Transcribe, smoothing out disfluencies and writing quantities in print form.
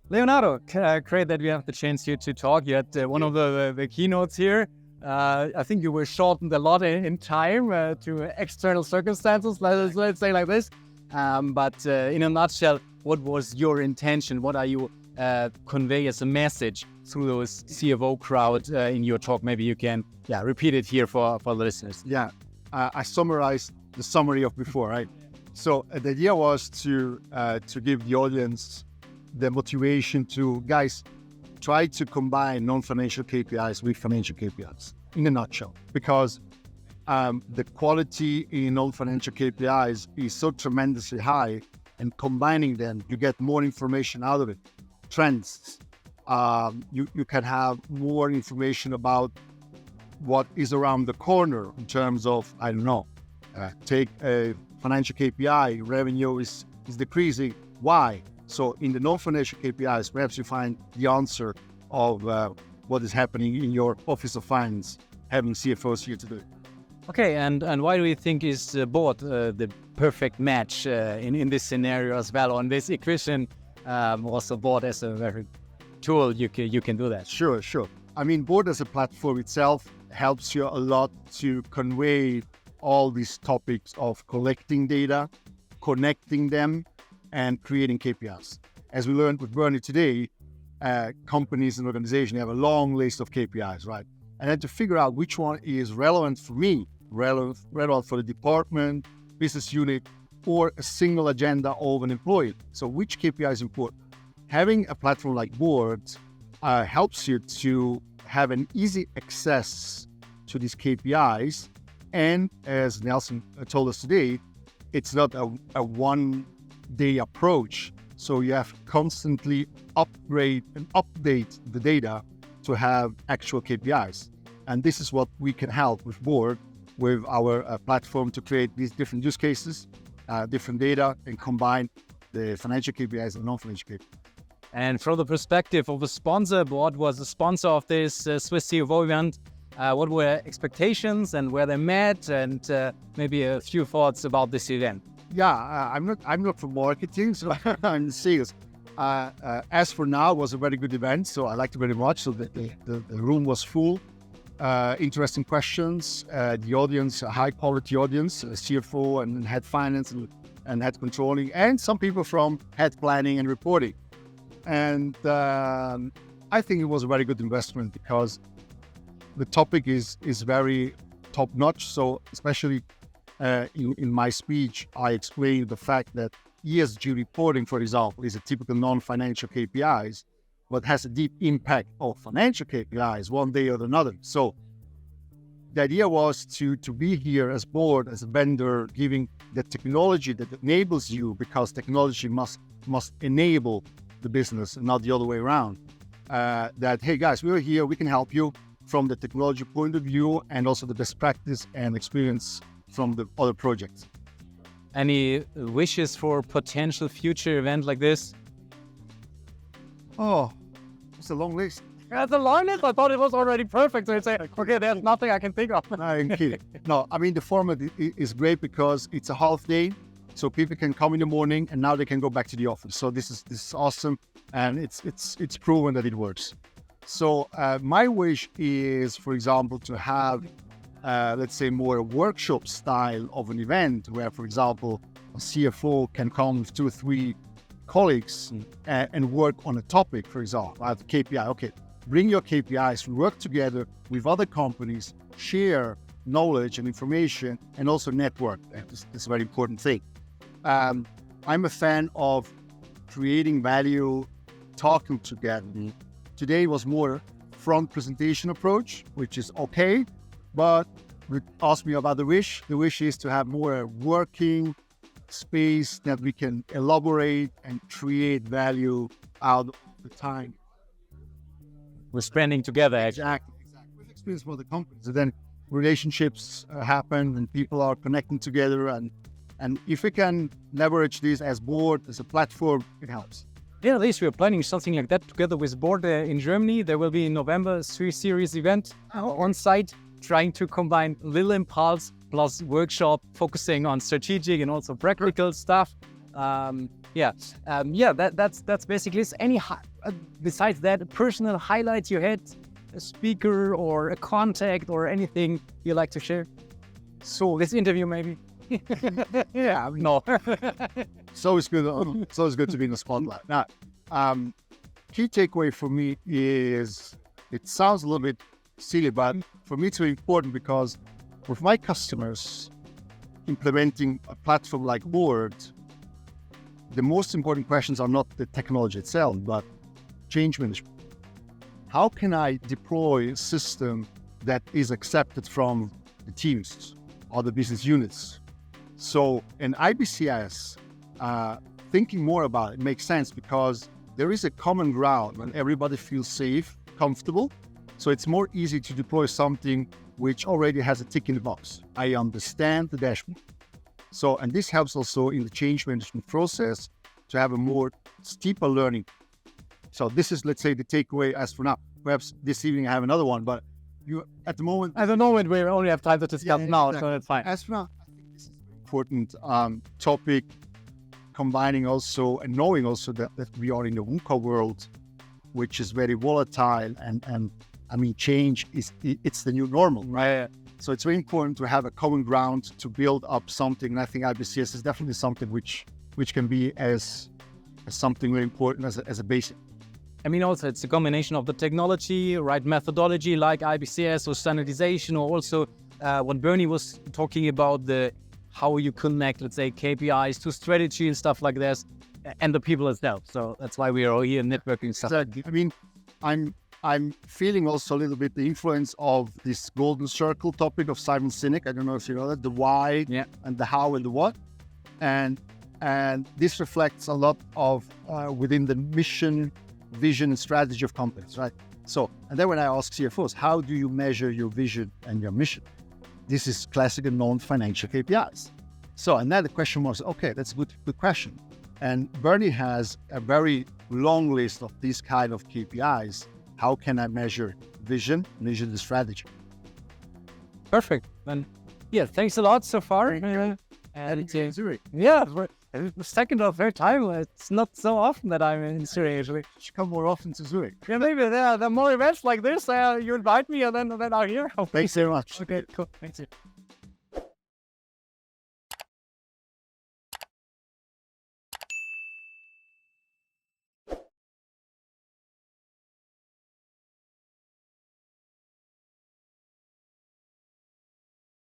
Leonardo, great that we have the chance here to talk. You had one of the keynotes here. I think you were shortened a lot in time to external circumstances, let's say like this. But in a nutshell, what was your intention? What are you convey as a message through those CFO crowd in your talk? Maybe you can repeat it here for the listeners. Yeah, I summarized the summary of before, right? So the idea was to give the audience the motivation to, guys, try to combine non-financial KPIs with financial KPIs in a nutshell, because the quality in non-financial KPIs is so tremendously high, and combining them, you get more information out of it. Trends, you can have more information about what is around the corner in terms of, I don't know, take a financial KPI, revenue is decreasing. Why? So in the non-financial KPIs, perhaps you find the answer of what is happening in your office of finance, having CFOs here today. Okay, and why do you think is the board the perfect match in this scenario as well? On this equation, also board as a very tool, you can do that. Sure. I mean, board as a platform itself helps you a lot to convey all these topics of collecting data, connecting them, and creating KPIs. As we learned with Bernie today, companies and organizations have a long list of KPIs, right? And then to figure out which one is relevant for me, relevant for the department, business unit, or a single agenda of an employee. So which KPI is important? Having a platform like Board helps you to have an easy access to these KPIs. And as Nelson told us today, it's not a one-day approach. So you have to constantly upgrade and update the data to have actual KPIs. And this is what we can help with Board, with our platform, to create these different use cases, different data, and combine the financial KPIs and non-financial KPIs. And from the perspective of a sponsor, Board was a sponsor of this Swiss CFO event. What were expectations and where they met, and maybe a few thoughts about this event? Yeah, I'm not for marketing, so I'm sales. As for now, it was a very good event, so I liked it very much. So the room was full. Interesting questions. The audience, a high quality audience, CFO and head finance and head controlling, and some people from head planning and reporting. And I think it was a very good investment because the topic is very top notch. So especially in my speech, I explained the fact that ESG reporting, for example, is a typical non-financial KPIs, but has a deep impact on financial KPIs one day or another. So the idea was to be here as board, as a vendor, giving the technology that enables you, because technology must enable the business and not the other way around. That, hey guys, we're here, we can help you from the technology point of view, and also the best practice and experience from the other projects. Any wishes for potential future event like this? Oh, it's a long list. That's a long list. I thought it was already perfect. So I say, okay, there's nothing I can think of. No, I'm kidding. No, I mean, the format is great because it's a half day, so people can come in the morning and now they can go back to the office. So this is awesome, and it's proven that it works. So my wish is, for example, to have, let's say, more a workshop style of an event where, for example, a CFO can come with 2 or 3 colleagues and work on a topic, for example, at KPI. Okay, bring your KPIs, work together with other companies, share knowledge and information, and also network. That's a very important thing. I'm a fan of creating value, talking together. Today was more front presentation approach, which is okay, but you ask me about the wish. The wish is to have more working space that we can elaborate and create value out of the time. We're spending together. Exactly. With experience for the companies. So then relationships happen and people are connecting together. And if we can leverage this as board, as a platform, it helps. Yeah, at least we're planning something like that together with Board in Germany. There will be in November a 3-series event on site, trying to combine little impulse plus workshop, focusing on strategic and also practical stuff. That's basically it. Besides that, a personal highlight you had, a speaker or a contact or anything you like to share? So this interview maybe. Yeah, No. it's always good. It's always good to be in the spotlight. Now, key takeaway for me is, it sounds a little bit silly, but for me it's very important, because with my customers implementing a platform like Word, the most important questions are not the technology itself, but change management. How can I deploy a system that is accepted from the teams or the business units? So in IBCS, thinking more about it makes sense, because there is a common ground when everybody feels safe, comfortable. So it's more easy to deploy something which already has a tick in the box. I understand the dashboard. So, and this helps also in the change management process to have a more steeper learning. So this is, let's say, the takeaway as for now. Perhaps this evening I have another one, but at the moment... At the moment, we only have time to discuss now, exactly. so that's fine. As for now, I think this is an important topic, combining also and knowing also that we are in the VUCA world, which is very volatile, and I mean, change it's the new normal, right? So it's very important to have a common ground to build up something. And I think IBCS is definitely something which can be as something very important as a basic. I mean, also it's a combination of the technology, right methodology like IBCS or standardization, or also what Bernie was talking about, how you connect, let's say, KPIs to strategy and stuff like this, and the people itself. So that's why we are all here networking stuff. Exactly. I mean, I'm feeling also a little bit the influence of this golden circle topic of Simon Sinek. I don't know if you know that, the why and the how and the what. And this reflects a lot of within the mission, vision, and strategy of companies, right? So, and then when I ask CFOs, how do you measure your vision and your mission? This is classical non-financial KPIs. So, and then the question was, okay, that's a good question. And Bernie has a very long list of these kind of KPIs. How can I measure vision the strategy? Perfect. Then, yeah, thanks a lot so far. And Zurich. Yeah, the second or third time. It's not so often that I'm in Zurich usually. You should come more often to Zurich. Yeah, maybe there are more events like this. You invite me, and then I'm here. Thanks very much. Okay, cool. Thank you.